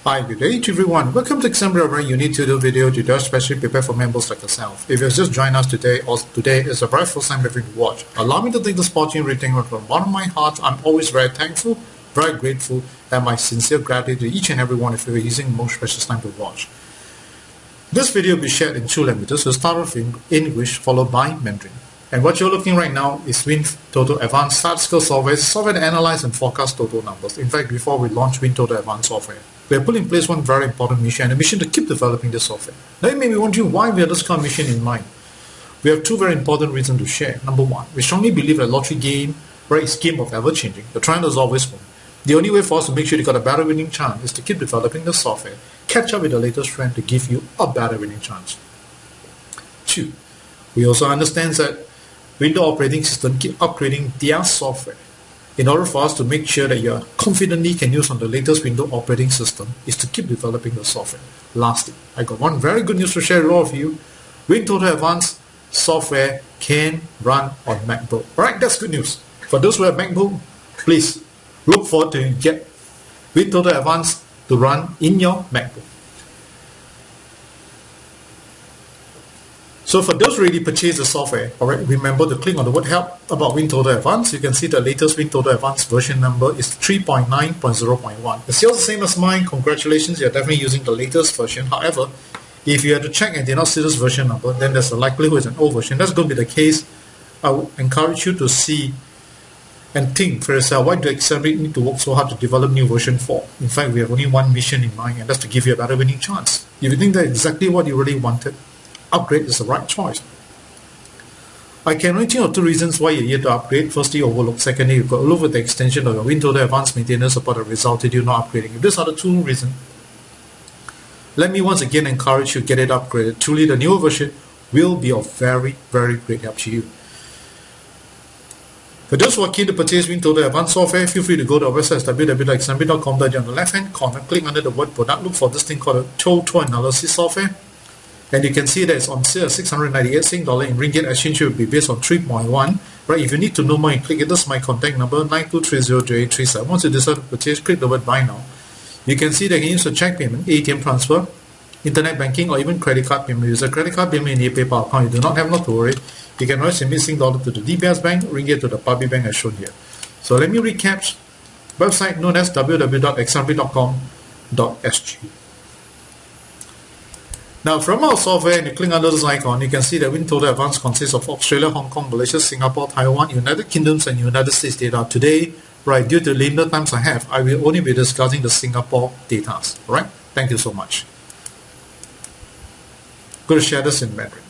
Hi, good day to everyone. Welcome to Example of a unique tutorial video especially prepared for members like yourself. If you have just joined us today or today is the very first time ever to watch, allow me to thank this opportunity from the bottom of my heart. I'm always very thankful, very grateful, and my sincere gratitude to each and every one of you using most precious time to watch. This video will be shared in two languages. We'll start off in English followed by Mandarin. And what you're looking right now is WinTotal Advanced Statistical Software, software to analyze and forecast total numbers. In fact, before we launch WinTotal Advanced Software, we have put in place one very important mission, and a mission to keep developing this software. Now you may be wondering why we have this kind of mission in mind. We have two very important reasons to share. Number one, we strongly believe that lottery game, is game of ever-changing. The trend is always one. The only way for us to make sure you got a better winning chance is to keep developing the software, catch up with the latest trend to give you a better winning chance. Two, we also understand that Windows operating system keep upgrading their software. In order for us to make sure that you confidently can use on the latest Windows operating system is to keep developing the software. Lastly, I got one very good news to share with all of you. WinTotal Advanced software can run on MacBook. Alright, that's good news. For those who have MacBook, please look forward to get WinTotal Advanced to run in your MacBook. So for those who already purchased the software, alright, remember to click on the word help about WinTotal Advanced. You can see the latest WinTotal Advanced version number is 3.9.0.1. It's still the same as mine. Congratulations, you're definitely using the latest version. However, if you had to check and did not see this version number, then there's a likelihood it's an old version. That's going to be the case. I would encourage you to see and think for yourself, why do Accelerate need to work so hard to develop new version 4? In fact, we have only one mission in mind, and that's to give you a better winning chance. If you think that's exactly what you really wanted, upgrade is the right choice. I can only think of two reasons why you're here to upgrade. Firstly, overlook. Secondly, you've got to look at the extension of your WinTotal Advanced maintenance support that resulted in you not upgrading. If these are the two reasons, let me once again encourage you to get it upgraded. Truly, the newer version will be of very, very great help to you. For those who are keen to purchase WinTotal Advanced software, feel free to go to our website www.example.com. On the left-hand corner, click under the word product, look for this thing called a total analysis software. And you can see that it's on sale at 698 Sing dollar. In ringgit exchange rate will be based on 3.1. Right, if you need to know more, you click it. This is my contact number 92300837. Once you decide to purchase, click the word buy now. You can see that you can use a check payment, ATM transfer, internet banking, or even credit card payment. Use a credit card payment in your PayPal account. You do not have not to worry. You can always submit Sing dollar to the DBS bank, ringgit to the public bank as shown here. So let me recap. Website known as www.example.com.sg. Now, from our software, and you click under this icon, you can see that WinTotal Advanced consists of Australia, Hong Kong, Malaysia, Singapore, Taiwan, United Kingdoms, and United States data. Today, right, due to the limited times I have, I will only be discussing the Singapore data. Alright, thank you so much. Go to share this in Mandarin.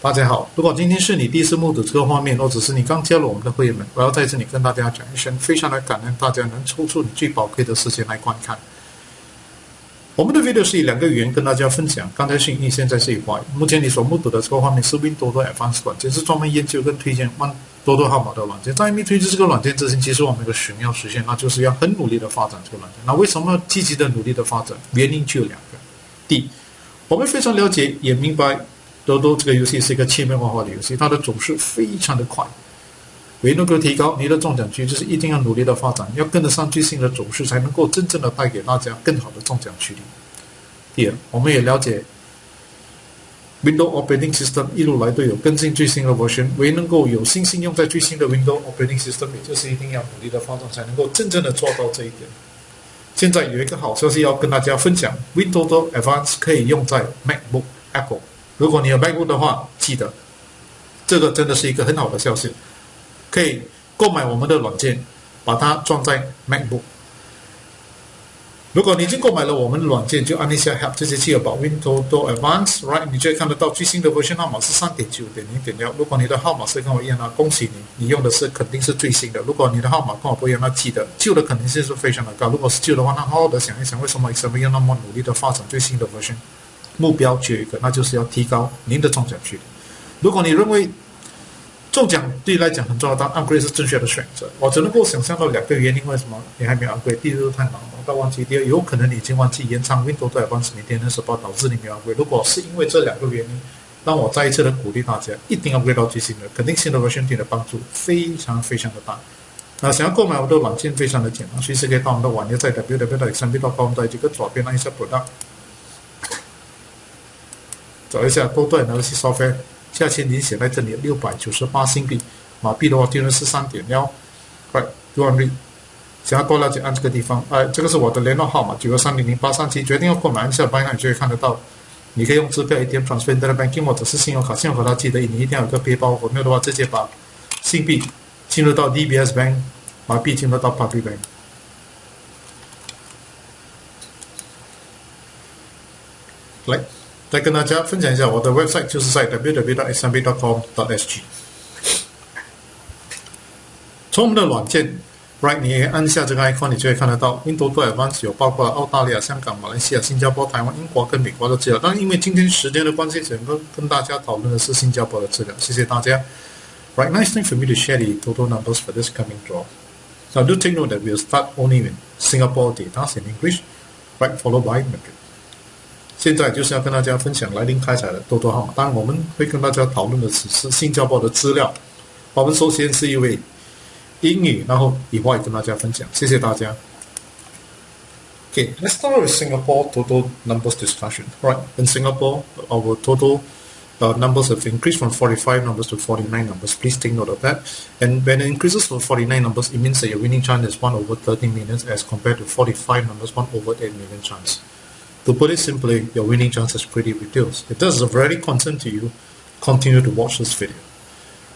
大家好，如果今天是你第一次目睹这个画面，或者是你刚加入我们的会员们，我要在这里跟大家讲一声，非常的感恩大家能抽出你最宝贵的时间来观看。我们的 video 是以两个语言跟大家分享，刚才是英语，现在是以华语。目前你所目睹的这个画面是 WinTotal Advanced 软件，是专门研究跟推荐多多号码的软件。在没推出这个软件之前，其实我们有个使命要实现，那就是要很努力的发展这个软件。那为什么要积极的努力的发展？原因就有两个。第一，我们非常了解也明白多多这个游戏是一个切面化的游戏，它的走势非常的快。为能够提高你的中奖区，就是一定要努力的发展，要跟得上最新的走势，才能够真正的带给大家更好的中奖区率。第二，我们也了解 Windows Operating System 一路来都有更新最新的 version， 为能够有信心用在最新的 Windows Operating System， 也就是一定要努力的发展，才能够真正的做到这一点。现在有一个好消息要跟大家分享 ，WinTotal Advanced 可以用在 MacBook Apple。如果你有 MacBook 的话，记得这个真的是一个很好的消息。可以购买我们的软件，把它装在 MacBook。如果你已经购买了我们的软件，就按一下 Help 这些企鹅宝 WinTotal Advanced， right， 你就会看得到最新的 version 号码是 3.9.0.6。如果你的号码是跟我一样，那恭喜你，你用的是肯定是最新的。如果你的号码跟我不一样，那记得旧的肯定是非常的高。如果是旧的话，那好好的想一想，为什么 Excel 要那么努力的发展最新的 version？ 目标只有一个，那就是要提高您的中奖区率。如果你认为中奖对你来讲很重要，但 upgrade 是正确的选择。我只能够想象到两个原因，为什么你还没有 upgrade？ 第一是太忙了，不要忘记；第二，有可能你已经忘记延长 WinTotal Advanced maintenance support导致你没有 upgrade。如果是因为这两个原因，让我再一次的鼓励大家，一定要 upgrade 到最新的，肯定新的 version 对你的帮助非常非常的大。想要购买我们的软件非常的简单，随时可以到我们的网页，在 www.xnb.com 在这个左边按一下 Product， 找一下多对 Analysis Software， 价钱已经写在这里698新币，马币的话利润是3.1 ，right 200。想要多了解按这个地方，这个是我的联络号码923000837，决定要购买按下 Buy Now， 你就会看得到。你可以用支票、ATM Transfer、Internet Banking 或者是信用卡。信用卡它记得你一定要有个背包，没有的话直接把新币进入到 DBS Bank， 马币进入到 Public Bank。来，再跟大家分享一下我的 website， 就是在 www.xnb.com.sg。从我们的软件 ，right， 你按下这个 icon， 你就会看得到 Windows Advanced 有包括澳大利亚、香港、马来西亚、新加坡、台湾、英国跟美国的资料。但因为今天时间的关系，只能跟大家讨论的是新加坡的资料。谢谢大家。Right, nice thing for me to share the total numbers for this coming draw. Now do take note that we'll start only with Singapore data in English, right, followed by Mandarin. 现在就是要跟大家分享来临开彩的多多号码。当然，我们会跟大家讨论的只是新加坡的资料。我们首先是一位英语，然后以后也跟大家分享。谢谢大家。Okay, let's start with Singapore total numbers discussion. Right, in Singapore, our total numbers have increased from 45 numbers to 49 numbers. Please take note of that. And when it increases to 49 numbers, it means that your winning chance is 1 over 13 million as compared to 45 numbers, 1 over 8 million chance. To put it simply, your winning chance is pretty reduced. If this is of very concern to you, continue to watch this video.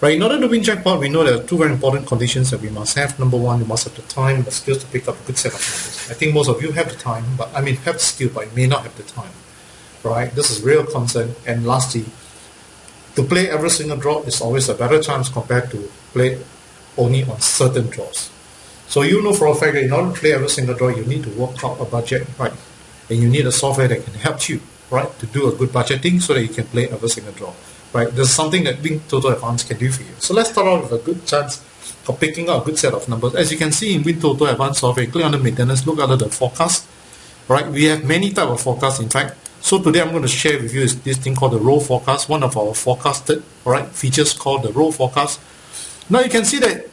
Right, in order to win jackpot, we know there are two very important conditions that we must have. Number one, you must have the time, the skills to pick up a good set of numbers. I think most of you have the time, have the skill, but you may not have the time. Right, this is real concern. And lastly, to play every single draw is always a better chance compared to play only on certain draws. So you know for a fact that in order to play every single draw, you need to work out a budget, right? And you need a software that can help you, right, to do a good budgeting so that you can play every single draw. Right, there's something that Win Total Advanced can do for you. So let's start out with a good chance of picking out a good set of numbers. As you can see in Win Total Advanced software, click on the maintenance, look under the forecast. Right, we have many types of forecasts in fact. So today I'm going to share with you this thing called the row forecast, one of our forecasted features called the row forecast. Now you can see that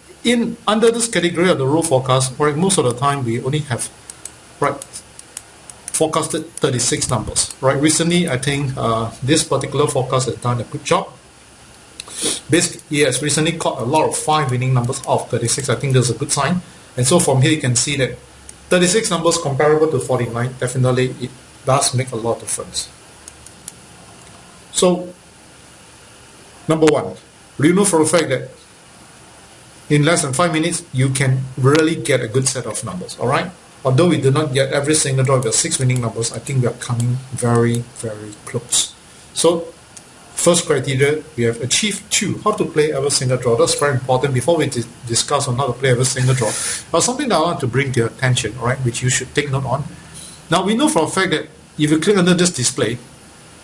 under this category of the row forecast, right, most of the time we only have forecasted 36 numbers. Right, recently I think this particular forecast has done a good job. Basically, he has recently caught a lot of 5 winning numbers out of 36. I think that's a good sign. And so from here you can see that 36 numbers comparable to 49, definitely it does make a lot of difference. So, number one, do you know for a fact that in less than 5 minutes you can really get a good set of numbers, alright? Although we do not get every single draw with 6 winning numbers, I think we are coming very, very close. So, first criteria, we have achieved 2. How to play every single draw. That's very important. Before we discuss on how to play every single draw, something that I want to bring to your attention, alright, which you should take note on. Now, we know for a fact that if you click under this display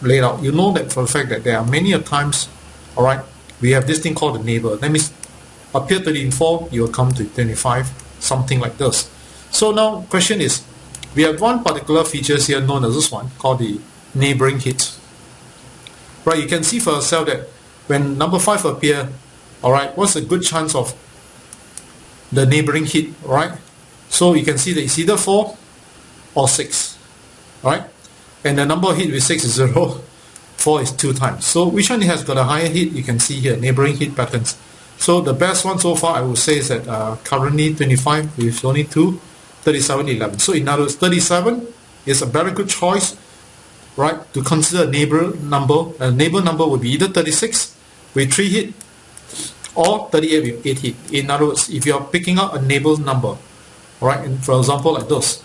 layout, you know that for a fact that there are many times, alright, we have this thing called the neighbor. That means appear 34, you will come to 25, something like this. So now, question is, we have one particular feature here known as this one, called the neighboring hits. Right, you can see for yourself that when number 5 appear, alright, what's a good chance of the neighboring hit, right? So you can see that it's either 4 or 6, right? And the number of hit with 6 is 0, 4 is 2 times. So which one has got a higher hit? You can see here, neighboring hit patterns. So the best one so far I would say is that currently 25 with only 2, 37, 11. So in other words, 37 is a very good choice, right, to consider a neighbor number. A neighbor number would be either 36 with 3 hit or 38 with 8 hit. In other words, if you are picking up a neighbor number, right, and for example like this,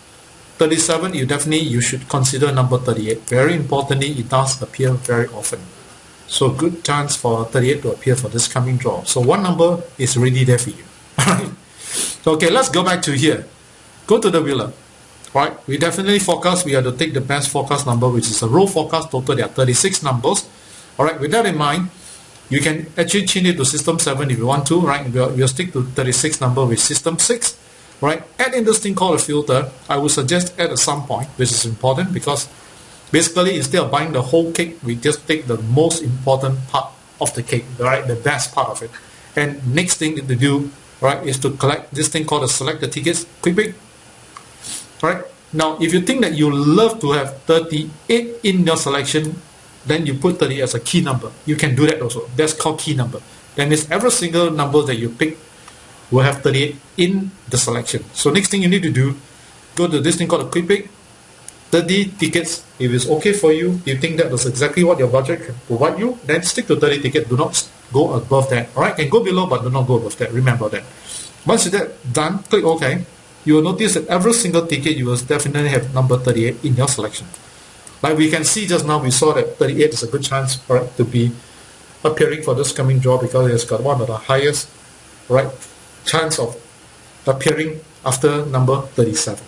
37, you should consider number 38. Very importantly, it does appear very often. So good chance for 38 to appear for this coming draw. So one number is really there for you. Alright. Okay, let's go back to here. Go to the wheeler. Right, we definitely forecast, we have to take the best forecast number, which is a row forecast. Total there are 36 numbers. Alright, with that in mind, you can actually change it to system 7 if you want to, right? We'll stick to 36 number with system 6. Right, add in this thing called a filter. I would suggest at some point, which is important because basically instead of buying the whole cake, we just take the most important part of the cake, right, the best part of it. And next thing to do, right, is to collect this thing called a select the tickets quick pick. Right? Now, if you think that you love to have 38 in your selection, then you put 30 as a key number. You can do that also. That's called key number. That means every single number that you pick will have 38 in the selection. So next thing you need to do, go to this thing called a quick pick. 30 tickets. If it's okay for you, you think that is exactly what your budget can provide you, then stick to 30 tickets. Do not go above that. Alright, can go below, but do not go above that. Remember that. Once that's done, click OK. You will notice that every single ticket you will definitely have number 38 in your selection. Like we can see just now, we saw that 38 is a good chance, right, to be appearing for this coming draw because it's got one of the highest, right, chance of appearing after number 37.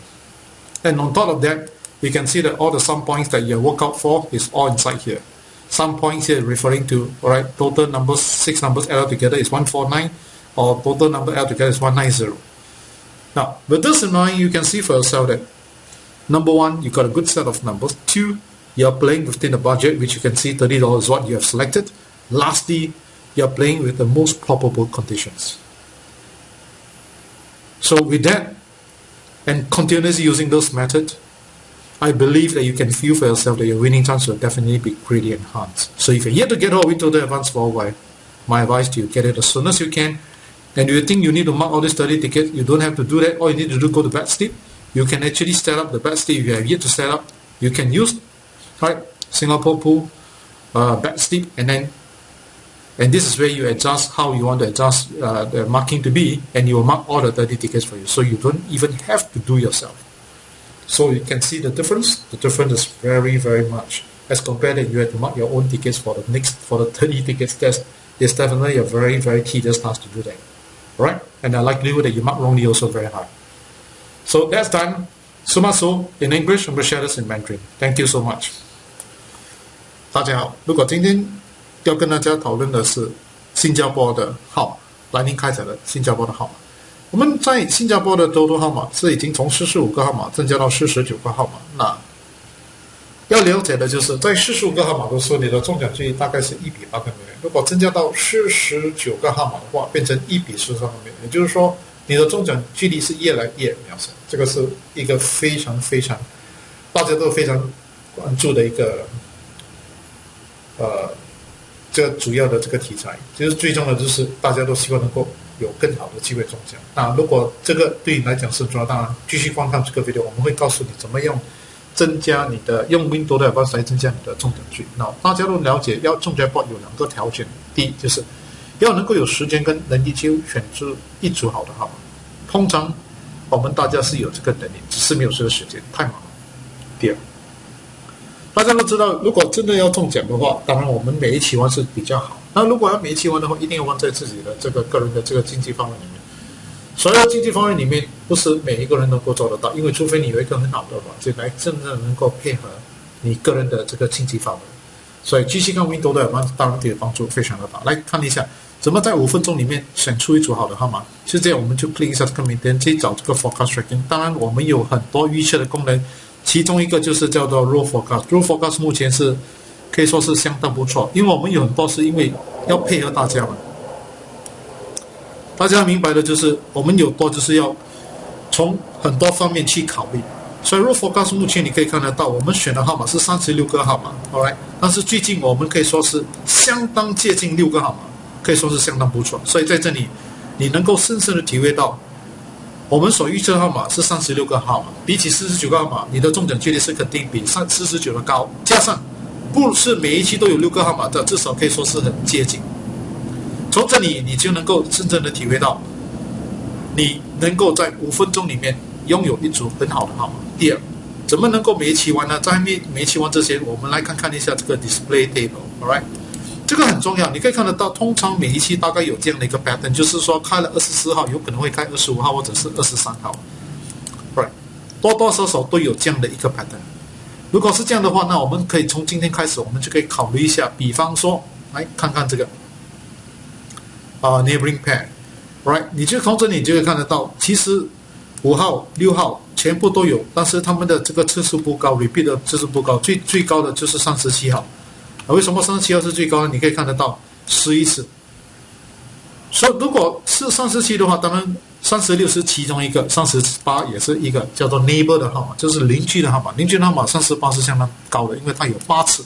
And on top of that, we can see that all the sum points that you work out for is all inside here. Sum points here referring to, right, total numbers, 6 numbers added together is 149, or total number added together is 190. Now, with this in mind, you can see for yourself that number 1, you got a good set of numbers. 2, you're playing within the budget, which you can see $30 is what you have selected. Lastly, you're playing with the most probable conditions. So with that, and continuously using those methods, I believe that you can feel for yourself that your winning chance will definitely be greatly enhanced. So if you're yet to get a win total advance for a while, my advice to you, get it as soon as you can. And if you think you need to mark all these 30 tickets, you don't have to do that. All you need to do, go to bet slip. You can actually set up the bet slip. If you have yet to set up, you can use, right, Singapore Pool bet slip, and this is where you adjust how you want to adjust the marking to be, and you will mark all the 30 tickets for you. So you don't even have to do yourself. So you can see the difference. The difference is very, very much as compared that you have to mark your own tickets for the 30 tickets. That's definitely a very, very tedious task to do that. Right? And the likelihood that you mark wrongly also very high. So that's done. Sumaso in English, I'm going to share this in Mandarin. Thank you so much. 大家好，如果今天要跟大家讨论的是新加坡的号码，来临开彩的新加坡的号码。我们在新加坡的多多号码是已经从45个号码增加到49个号码。那要了解的就是在45个号码的时候，你的中奖几率大概是1比8个美元。如果增加到49个号码的话，变成1比43个美元。也就是说，你的中奖几率是越来越渺小。这个是一个非常非常大家都非常关注的一个这个主要的这个题材。就是最重要的就是大家都希望能够有更好的机会中奖。那如果这个对你来讲是重要，当然继续观看这个 video， 我们会告诉你怎么样增加你的用 Windows 的 advance 来增加你的中奖率。那大家都了解，要中奖 bot 有2个条件，第一就是要能够有时间跟能力去选出一组好的号码。通常我们大家是有这个能力，只是没有这个时间，太忙了。第二，大家都知道，如果真的要中奖的话，当然我们每一期玩是比较好。那如果要每一期玩的话，一定要玩在自己的这个个人的这个经济范围里面。所有经济方面里面，不是每一个人能够做得到，因为除非你有一个很好的软件来真正能够配合你个人的这个经济范围。所以继续看 Windows 的当然对帮助非常的大。来看一下怎么在5分钟里面选出一组好的号码。是这样，我们就 click 一下这个名单，去找这个 forecast tracking。当然我们有很多预测的功能，其中一个就是叫做 raw forecast。raw forecast 目前是可以说是相当不错，因为我们有很多是因为要配合大家嘛。大家明白的就是，我们有多就是要从很多方面去考虑。所以 raw forecast 目前你可以看得到，我们选的号码是36个号码 ，alright。但是最近我们可以说是相当接近6个号码，可以说是相当不错。所以在这里，你能够深深的体会到，我们所预测的号码是36个号码，比起49个号码，你的中奖几率是肯定比49的高。加上不是每一期都有6个号码的，至少可以说是很接近。从这里你就能够真正的体会到，你能够在5分钟里面拥有一组很好的号码。第二，怎么能够每一期玩呢？在每一期玩之前，我们来看一下这个 display table，alright， 这个很重要。你可以看得到，通常每一期大概有这样的一个 pattern， 就是说开了24号，有可能会开25号或者是23号，right， 多多少少都有这样的一个 pattern。如果是这样的话，那我们可以从今天开始，我们就可以考虑一下，比方说，来看看这个。neighboring pair，right？ 你就从这里你就会看得到，其实5号、6号全部都有，但是他们的这个次数不高 ，repeat 的次数不高，最高的就是37号。为什么37号是最高呢？你可以看得到11次所以如果是37的话，当然36是其中一个，38也是一个叫做 neighbor 的号码，就是邻居的号码。邻居的号码38是相当高的，因为它有8次。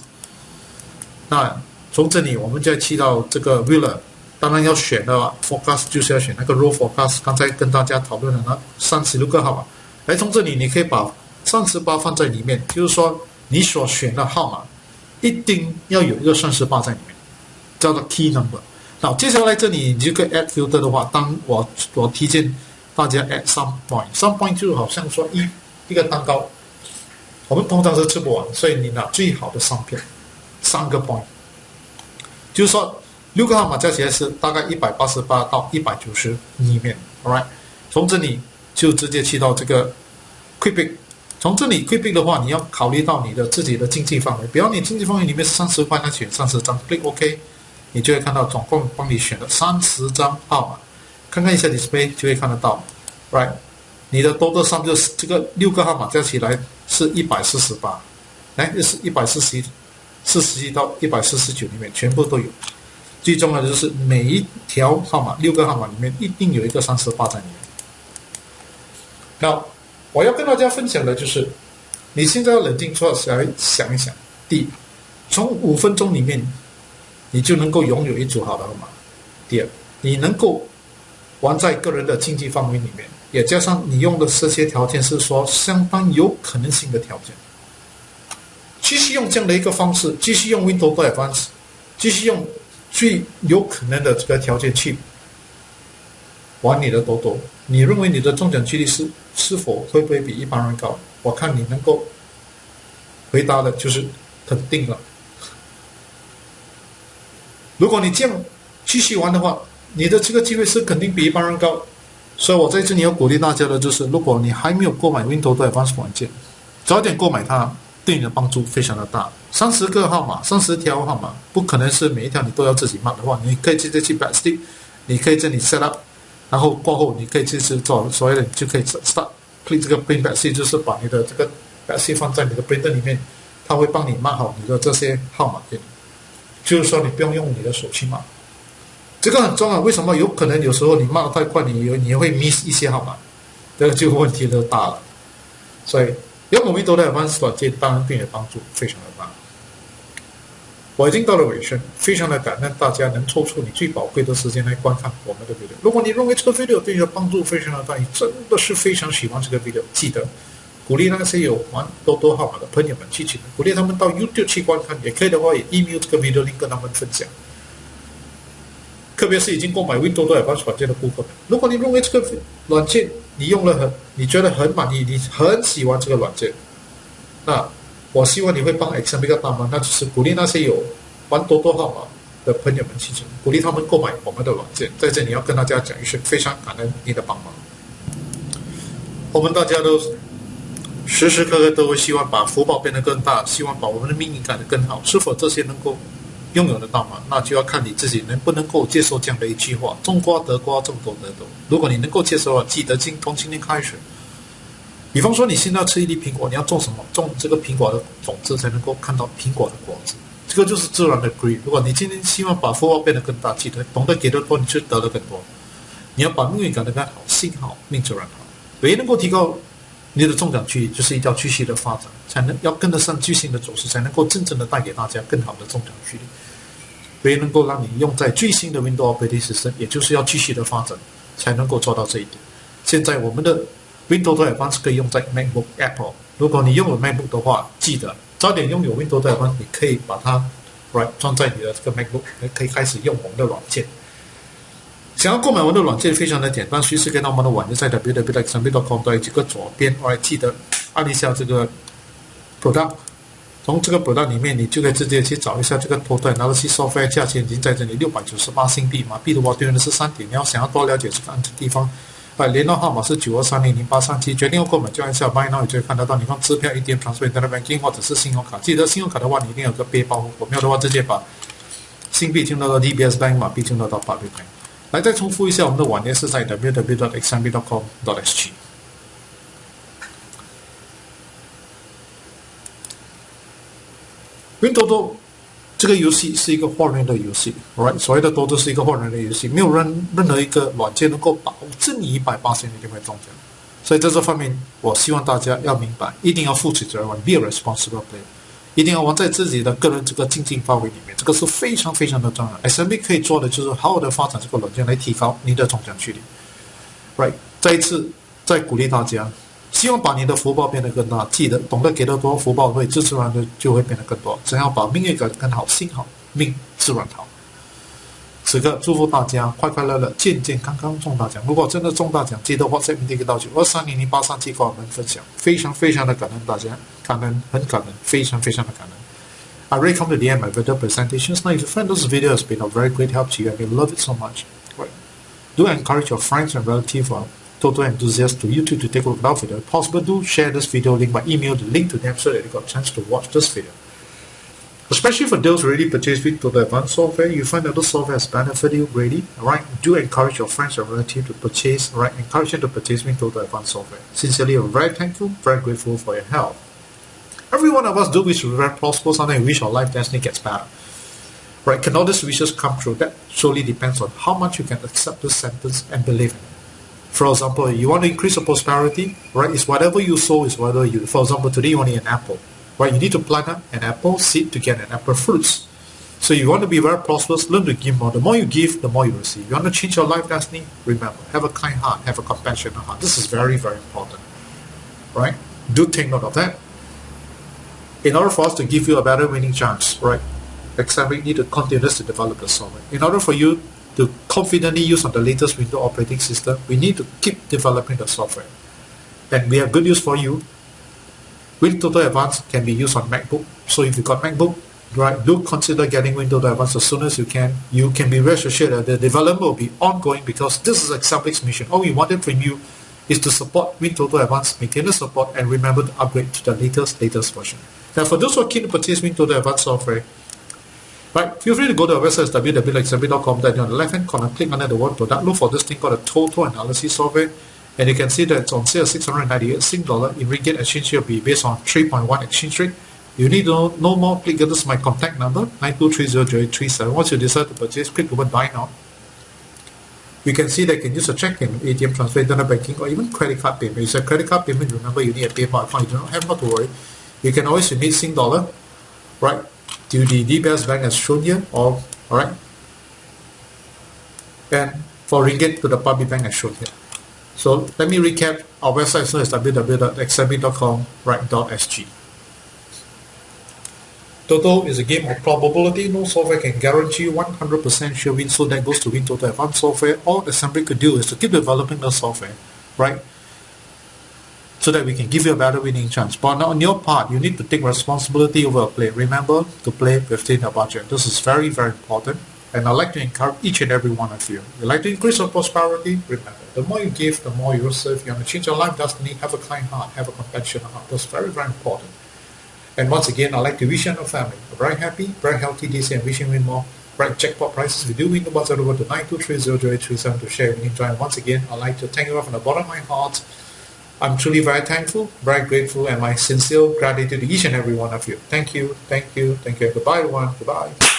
那从这里我们再去到这个 Wheeler， 当然要选的 forecast 就是要选那个 row forecast， 刚才跟大家讨论的那36个号码。来，从这里你可以把38放在里面，就是说你所选的号码一定要有一个38在里面，叫做 key number。好，接下来这里你就可以 add filter 的话，当我推荐大家 add some point，some point 就好像说一个蛋糕，我们通常是吃不完，所以你拿最好的3片，3个 point， 就是说6个号码加起来是大概188到190里面 ，alright， 从这里就直接去到这个 quick pick， 从这里 quick pick 的话，你要考虑到你的自己的经济范围，比方你经济范围里面是30块，那选30张 ，click OK。你就会看到总共帮你选了30张号码，看看一下 display 就会看得到 ，right？ 你的 total sum 就是这个6个号码加起来是148，来就是147到149里面全部都有。最重要的就是每一条号码6个号码里面一定有一个38在里面。那我要跟大家分享的就是，你现在要冷静坐下来想一想，第一，从5分钟里面。你就能够拥有一组好的号码。第二，你能够玩在个人的经济范围里面，也加上你用的这些条件是说相当有可能性的条件。继续用这样的一个方式，继续用 Windows Advanced， 继续用最有可能的这个条件去玩你的多多。你认为你的中奖几率是否会不会比一般人高？我看你能够回答的就是肯定了。如果你这样继续玩的话，你的这个机会是肯定比一般人高。所以我在这里要鼓励大家的就是，如果你还没有购买 Windows Advanced 软件，早点购买它，对你的帮助非常的大。30个号码，30条号码，不可能是每一条你都要自己 mark 的话，你可以直接去 Backstep， 你可以这里 set up， 然后过后你可以就是做所谓的，就可以 start click 这个 Print Backstep， 就是把你的这个 Backstep 放在你的 printer 里面，它会帮你 mark 好你的这些号码给你。就是说你不用用你的手去码，这个很重要。为什么？有可能有时候你码得太快，你会 miss 一些号码，这个就问题就大了。所以用我们都的 Advanced 软件，当然对你的帮助非常的大。我已经到了尾声，非常的感恩大家能抽出你最宝贵的时间来观看我们的 video。如果你认为这个 video 对你的帮助非常的大，你真的是非常喜欢这个 video， 记得鼓励那些有玩多多号码的朋友们去鼓励他们到 YouTube 去观看，也可以的话也 email 这个 video link 跟他们分享。特别是已经购买 Windows Advanced 软件的顾客们，如果你认为这个软件你用了你觉得很满意，你很喜欢这个软件，那我希望你会帮 Exam 一个大忙，那就是鼓励那些有玩多多号码的朋友们去鼓励他们购买我们的软件。在这里要跟大家讲一声，非常感恩你的帮忙。我们大家都时时刻刻都会希望把福报变得更大，希望把我们的命运改得更好。是否这些能够拥有得到吗？那就要看你自己能不能够接受这样的一句话：种瓜得瓜，种豆得豆。如果你能够接受的话，记得从今天开始，比方说你现在要吃一粒苹果，你要种什么？种这个苹果的种子，才能够看到苹果的果子。这个就是自然的规律。如果你今天希望把福报变得更大，记得懂得给得多，你就得了更多。你要把命运改得更好，心好，命自然好。唯一能够提高你的中奖几率，就是一定要继续的发展，才能要跟得上最新的走势，才能够真正的带给大家更好的中奖几率。唯一能够让你用在最新的 Windows Operating System， 也就是要继续的发展，才能够做到这一点。现在我们的 Windows Advanced 可以用在 MacBook、Apple。如果你用了 MacBook 的话，记得早点拥有 Windows Advanced， 你可以把它装在你的这个 MacBook， 可以开始用我们的软件。想要购买我们的软件非常的简单，随时可以到我们的网页在 www.example.com 在这个左边，记得按一下这个 Product， 从这个 Product 里面你就可以直接去找一下这个 Total Analysis Software， 价钱已经在这里698新币，马币的话对应的是3点。你要想要多了解这个地方，联络号码是92300837，决定要购买就按下 Buy Now， 你就会看得到你放支票、ATM Transfer、Internet Banking 或者是信用卡。记得信用卡的话，你一定有个背包户口，没有的话直接把新币进入到 DBS Bank， 马币进入到法律 Bank。来，再重复一下，我们的网页是在 www.example.com.sg。Windows 这个游戏是一个换人的游戏 ，right？ 所谓的多多是一个换人的游戏，没有任何一个软件能够保证你180%一定会中奖。所以在这方面，我希望大家要明白，一定要负起责任 ，be a responsible player， 一定要玩在自己的个人这个经济范围里面，这个是非常非常的重要。SMB 可以做的就是好好的发展这个软件来提高你的中奖几率 ，right？ 再一次再鼓励大家。希望把你的福报变得更大，记得懂得给的多，福报会自然的就会变得更多。只要把命运改得更好，心好，命自然好。此刻祝福大家快快乐乐、健健康康中大奖。如果真的中大奖，记得WhatsApp 这个道具2300837跟我们分享。非常非常的感恩大家，感恩很感恩，非常非常的感恩。I really come to the end of my video presentations. Now, if you find this video has been of very great help to you and you love it so much, right, do encourage your friends and relatives total enthusiasts to YouTube to take a look at our video. If possible, do share this video link by email the link to them so that they got a chance to watch this video. Especially for those who already purchased with Total Advanced software, you find that the software has benefited you greatly. Alright, do encourage your friends and relatives to purchase. Alright, encourage them to purchase with Total Advanced software. Sincerely, I'm very thankful, very grateful for your help. Every one of us do wish to be very prosperous, and we wish our life destiny gets better. Right, can all these wishes come true? That solely depends on how much you can accept this sentence and believe in it. For example, you want to increase your prosperity, right? It's whatever you sow is whatever you. For example, today you want to eat an apple, right? You need to plant an apple seed to get an apple fruits. So you want to be very prosperous, learn to give more. The more you give, the more you receive. You want to change your life destiny? Remember, have a kind heart, have a compassionate heart. This is very, very important, right? Do take note of that. In order for us to give you a better winning chance, right? Example, we need to continuously develop the software. In order for you to confidently use on the latest Windows operating system, we need to keep developing the software. And we have good news for you. Windows Total Advanced can be used on MacBook. So if you got MacBook, right, do consider getting Windows Total Advanced as soon as you can. You can be rest assured that the development will be ongoing because this is Examplex's mission. All we wanted from you is to support Windows Total Advanced, maintain the support, and remember to upgrade to the latest version. Now, for those who are keen to purchase Windows Total Advanced software, right, feel free to go to our website, www.example.com. Then on the left hand corner, click under the word product, look for this thing called a total analysis software, and you can see that it's on sale 698 Sing dollar. In ringgit exchange rate will be based on 3.1 exchange rate. You need to know more, click this is my contact number 92300837. Once you decide to purchase, click the word buy now. You can see that you can use a check payment, ATM transfer, internet banking, or even credit card payment. If it's a credit card payment, remember you need a PayPal account. You do not have not to worry. You can always need Sing dollar, right, to the DBS bank as shown here, or alright, and for ringgit to the public bank as shown here. So let me recap. Our website is known as www.xzbit.com, right.sg. Toto is a game of probability. No software can guarantee 100% sure win, so that goes to win Total Advanced software. All Assembly could do is to keep developing the software, right, so that we can give you a better winning chance. But on your part, you need to take responsibility over a play. Remember to play within your budget. This is very, very important. And I'd like to encourage each and every one of you. You like to increase your prosperity? Remember, the more you give, the more you receive. You want to change your life destiny, have a kind heart, have a compassionate heart. That's very, very important. And once again, I'd like to wish you and your family a very happy, very healthy day and wishing you win more. Right, jackpot prices. We do win the buzz over to 92300837 to share with you. And once again, I'd like to thank you from the bottom of my heart. I'm truly very thankful, very grateful, and my sincere gratitude to each and every one of you. Thank you, thank you, thank you. Goodbye, everyone. Goodbye.